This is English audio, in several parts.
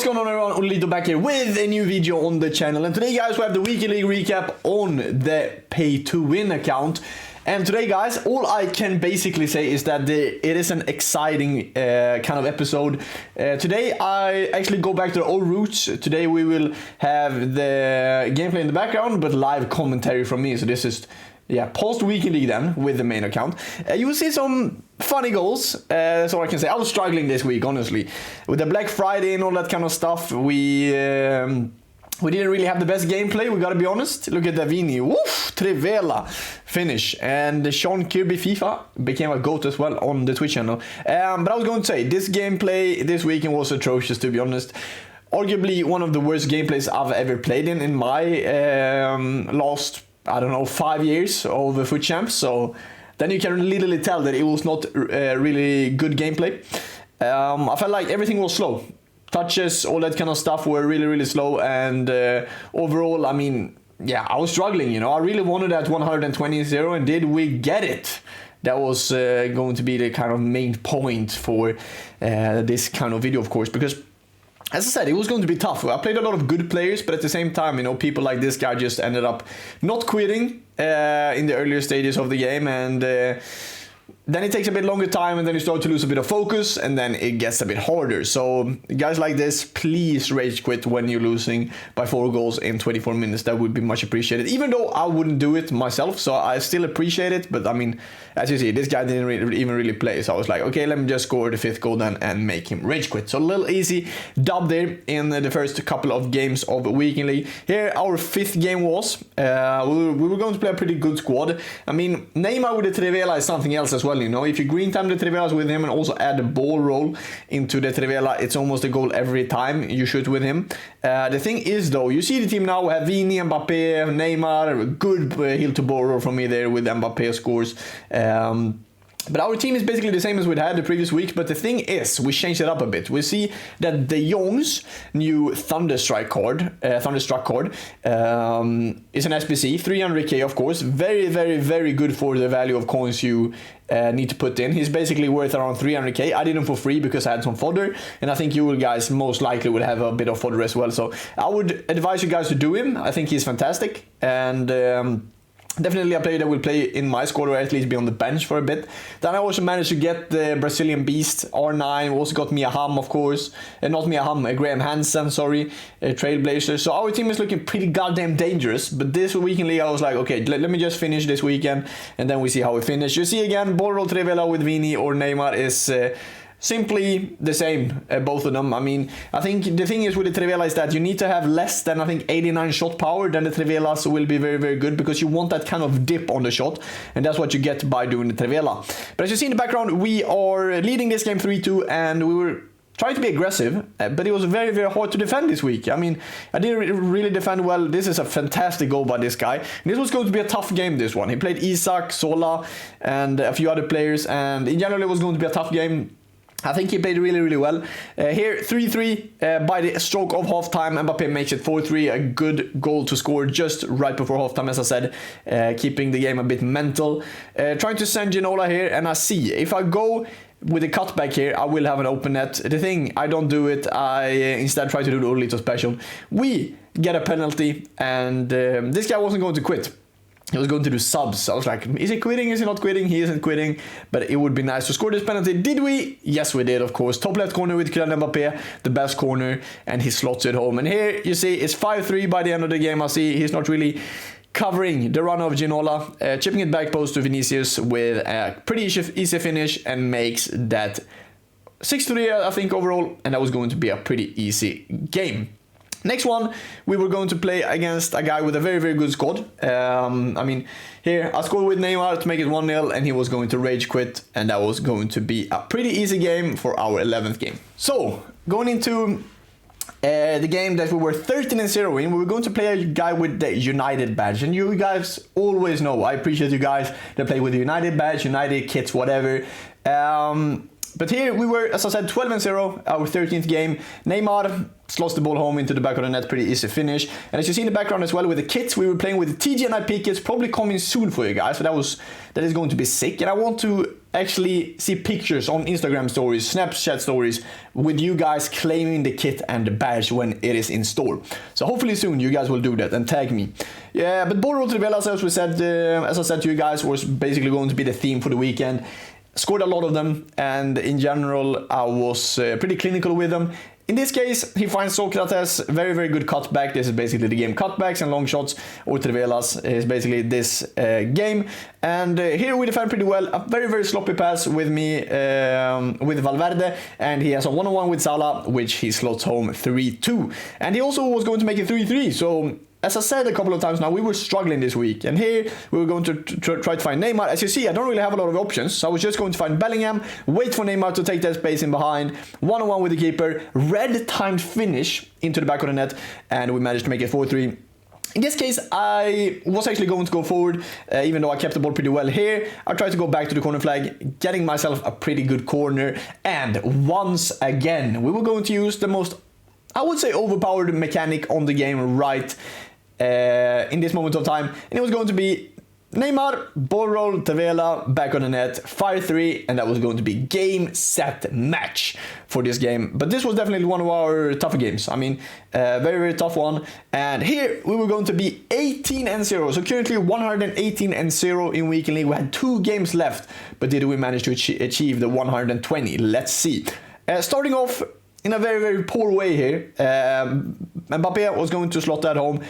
going on everyone, Ollelito back here with a new video on the channel, and today guys we have the weekly recap on the pay to win account. And today guys, all I can basically say is that it is an exciting kind of episode. Today I actually go back to the old roots. Today we will have the gameplay in the background but live commentary from me, so this is post weekend league then with the main account. You will see some funny goals, that's all I can say. I was struggling this week honestly with the Black Friday and all that kind of stuff. We didn't really have the best gameplay, we gotta be honest. Look at the Vini, woof, Trivela finish, and the Sean Kirby FIFA became a GOAT as well on the Twitch channel. But I was going to say, this gameplay this weekend was atrocious, to be honest. Arguably one of the worst gameplays I've ever played in my last, I don't know, 5 years of FUT Champs. So then you can literally tell that it was not really good gameplay. I felt like everything was slow. Touches, all that kind of stuff were really slow, and overall, I mean, I was struggling, you know. I really wanted that 120-0, and did we get it? That was going to be the kind of main point for this kind of video, of course, because as I said, it was going to be tough. I played a lot of good players, but at the same time, you know, people like this guy just ended up not quitting in the earlier stages of the game, and then it takes a bit longer time, and then you start to lose a bit of focus, and then it gets a bit harder. So guys like this, please rage quit when you're losing by 4 goals in 24 minutes. That would be much appreciated, even though I wouldn't do it myself, so I still appreciate it. But I mean, as you see, this guy didn't even really play, so I was like, okay, let me just score the 5th goal then and make him rage quit. So a little easy dub there in the first couple of games of Weekend League. Here our 5th game was, we were going to play a pretty good squad. I mean, Neymar with the Trivela is something else as well, you know. If you green time the Trivelas with him and also add a ball roll into the Trivela, it's almost a goal every time you shoot with him. The thing is though, you see the team now, we have Vini, Mbappe, Neymar, good heel to ball roll from me there with Mbappe scores. But our team is basically the same as we'd had the previous week, but the thing is, we changed it up a bit. We see that De Jong's new Thunderstruck card is an SBC, 300k of course, very good for the value of coins you need to put in. He's basically worth around 300k. I did him for free because I had some fodder, and I think you guys most likely would have a bit of fodder as well. So I would advise you guys to do him. I think he's fantastic, and definitely a player that will play in my squad, or at least be on the bench for a bit. Then I also managed to get the Brazilian Beast, R9. We also got Mia Hamm, of course. Not Mia Hamm, Graham Hansen, sorry. Trailblazer. So our team is looking pretty goddamn dangerous. But this weekend league, I was like, okay, let me just finish this weekend, and then we see how we finish. You see again, Borrell Trivela with Vini or Neymar is simply the same, both of them. I mean, I think the thing is with the Trivela is that you need to have less than, I think, 89 shot power, then the Trivelas will be very good, because you want that kind of dip on the shot, and that's what you get by doing the Trivela. But as you see in the background, we are leading this game 3-2, and we were trying to be aggressive, but it was very hard to defend this week. I mean, I didn't really defend well. This is a fantastic goal by this guy. And this was going to be a tough game, this one. He played Isak, Sola, and a few other players, and in general it was going to be a tough game. I think he played really well. Here, 3-3 by the stroke of halftime. Mbappe makes it 4-3. A good goal to score just right before halftime, as I said. Keeping the game a bit mental. Trying to send Ginola here, and I see if I go with a cutback here, I will have an open net. The thing, I don't do it. I instead try to do the Ollelito special. We get a penalty, and this guy wasn't going to quit. He was going to do subs. I was like, is he quitting? Is he not quitting? He isn't quitting. But it would be nice to score this penalty. Did we? Yes, we did, of course. Top left corner with Kylian Mbappe, the best corner, and he slots it home. And here, you see, it's 5-3 by the end of the game. I see he's not really covering the run of Ginola, chipping it back post to Vinicius with a pretty easy finish, and makes that 6-3, I think, overall. And that was going to be a pretty easy game. Next one, we were going to play against a guy with a very good squad. I mean, here I scored with Neymar to make it 1-0, and he was going to rage quit, and that was going to be a pretty easy game for our 11th game. So, going into the game that we were 13-0 in, we were going to play a guy with the United badge, and you guys always know, I appreciate you guys that play with the United badge, United kits, whatever. But here we were, as I said, 12-0, our 13th game. Neymar slots the ball home into the back of the net, pretty easy finish. And as you see in the background as well with the kits, we were playing with the TG and IP kits, probably coming soon for you guys. So that is going to be sick. And I want to actually see pictures on Instagram stories, Snapchat stories with you guys claiming the kit and the badge when it is in store. So hopefully soon you guys will do that and tag me. Yeah, but Borro Trivelas, as I said to you guys, was basically going to be the theme for the weekend. Scored a lot of them, and in general I was pretty clinical with them. In this case, he finds Socrates, very, very good cutback. This is basically the game. Cutbacks and long shots, or Trivelas is basically this game. And here we defend pretty well. A very, very sloppy pass with me, with Valverde. And he has a one-on-one with Salah, which he slots home 3-2. And he also was going to make it 3-3. So, as I said a couple of times now, we were struggling this week. And here we were going to try to find Neymar. As you see, I don't really have a lot of options. So I was just going to find Bellingham, wait for Neymar to take that space in behind, one-on-one with the keeper, red timed finish into the back of the net, and we managed to make it 4-3. In this case, I was actually going to go forward, even though I kept the ball pretty well here. I tried to go back to the corner flag, getting myself a pretty good corner. And once again, we were going to use the most, I would say, overpowered mechanic on the game right in this moment of time, and it was going to be Neymar, ball roll, Tavela, back on the net, 5-3, and that was going to be game, set, match for this game. But this was definitely one of our tougher games. I mean, very, very tough one. And here we were going to be 18-0. So currently 118-0 in weekend league. We had 2 games left, but did we manage to achieve the 120? Let's see. Starting off in a very, very poor way here. Mbappe was going to slot that home.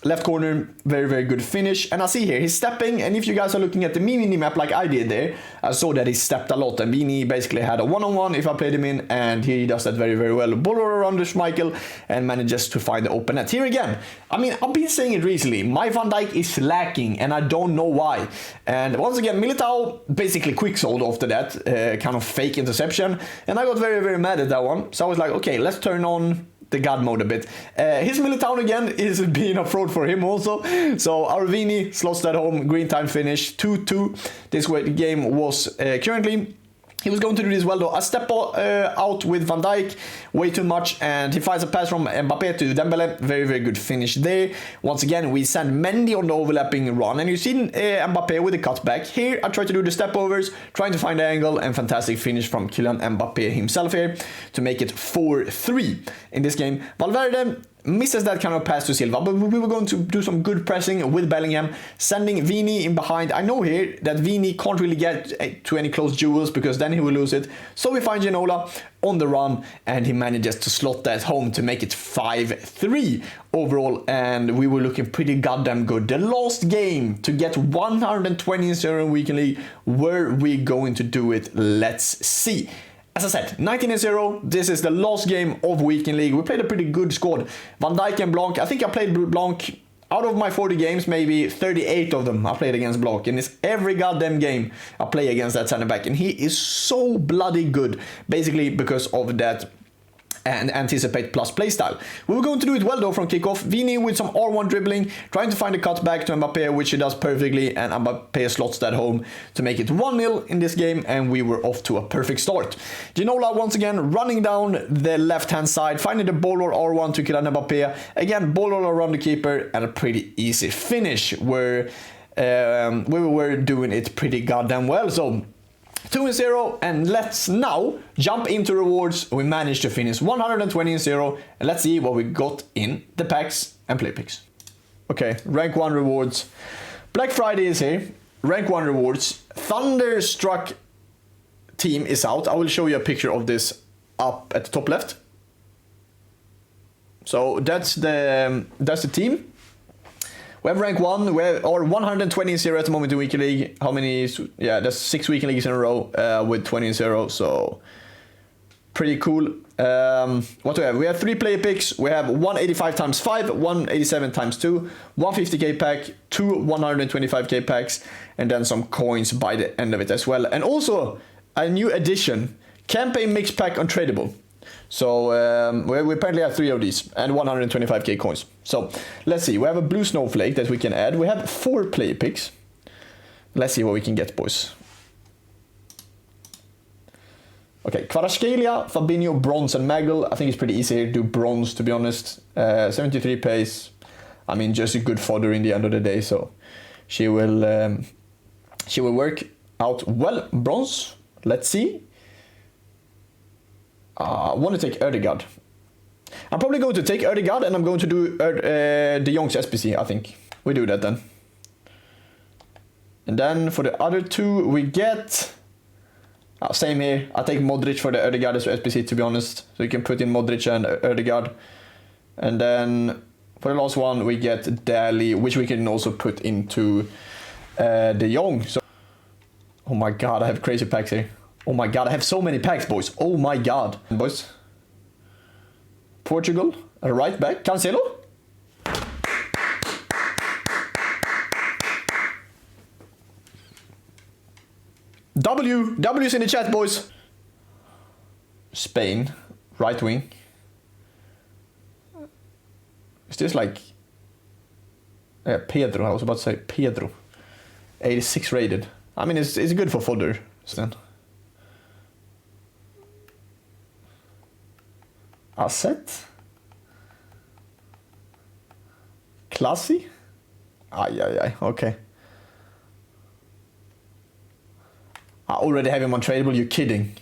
Left corner, very, very good finish. And I see here, he's stepping. And if you guys are looking at the mini map like I did there, I saw that he stepped a lot. And Vini basically had a one-on-one if I played him in. And he does that very, very well. Ball around the Schmeichel and manages to find the open net. Here again, I mean, I've been saying it recently. My Van Dijk is lacking and I don't know why. And once again, Militao basically quick sold after that kind of fake interception. And I got very, very mad at that one. So I was like, okay, let's turn on the God mode a bit. His Militao again is being a fraud for him also. So Arvini slots that home, green time finish, 2-2. This way the game was currently. He was going to do this well though. A step out with Van Dijk, way too much, and he finds a pass from Mbappe to Dembele. Very, very good finish there. Once again, we send Mendy on the overlapping run, and you've seen Mbappe with the cutback. Here, I try to do the step overs, trying to find the angle, and fantastic finish from Kylian Mbappe himself here to make it 4-3 in this game. Valverde misses that kind of pass to Silva, but we were going to do some good pressing with Bellingham, sending Vini in behind. I know here that Vini can't really get to any close duels because then he will lose it. So we find Ginola on the run and he manages to slot that home to make it 5-3 overall, and we were looking pretty goddamn good. The last game to get 120-0 in weekend league, were we going to do it? Let's see. As I said, 19-0, this is the last game of weekend league. We played a pretty good squad. Van Dijk and Blanc. I think I played Blanc out of my 40 games, maybe 38 of them I played against Blanc. And it's every goddamn game I play against that center back. And he is so bloody good, basically because of that and anticipate plus playstyle. We were going to do it well though from kickoff. Vini with some R1 dribbling, trying to find a cutback to Mbappe, which he does perfectly, and Mbappe slots that home to make it 1-0 in this game, and we were off to a perfect start. Ginola once again running down the left hand side, finding the ball or R1 to Kylian Mbappe. Again, ball all around the keeper, and a pretty easy finish where we were doing it pretty goddamn well. So 2-0, and let's now jump into rewards. We managed to finish 120-0, and let's see what we got in the packs and play picks. Okay, rank 1 rewards. Black Friday is here. Rank 1 rewards. Thunderstruck team is out. I will show you a picture of this up at the top left. So that's the team. We have rank 1, we are 120-0 at the moment in weekend league. How many? Yeah, that's 6 weekend leagues in a row with 20-0, so pretty cool. What do we have? We have 3 player picks. We have 185 times 5, 187 times 2, 150k pack, 2 125k packs, and then some coins by the end of it as well. And also a new addition, campaign mix pack untradeable. So we apparently have 3 of these and 125k coins. So let's see, we have a blue snowflake that we can add. We have 4 player picks. Let's see what we can get, boys. Okay, Kvaratskhelia, Fabinho, bronze, and Magle. I think it's pretty easy here to do bronze, to be honest. 73 pace. I mean, just a good fodder in the end of the day, so she will work. out well. Bronze. Let's see. I want to take Ødegaard. I'm probably going to take Ødegaard and I'm going to do De Jong's SPC, I think. We do that then. And then for the other two we get... same here. I take Modric for the Ødegaard as SPC, to be honest. So you can put in Modric and Ødegaard. And then for the last one we get Daly, which we can also put into De Jong. So, oh my god, I have crazy packs here. Oh my god, I have so many packs, boys. Oh my god. Boys. Portugal, a right back. Cancelo. W's in the chat, boys. Spain, right wing. Is this like... Pedro, I was about to say Pedro. 86 rated. I mean, it's good for fodder, Stan. Asset. Classy. Okay. I already have him on tradable, you're kidding.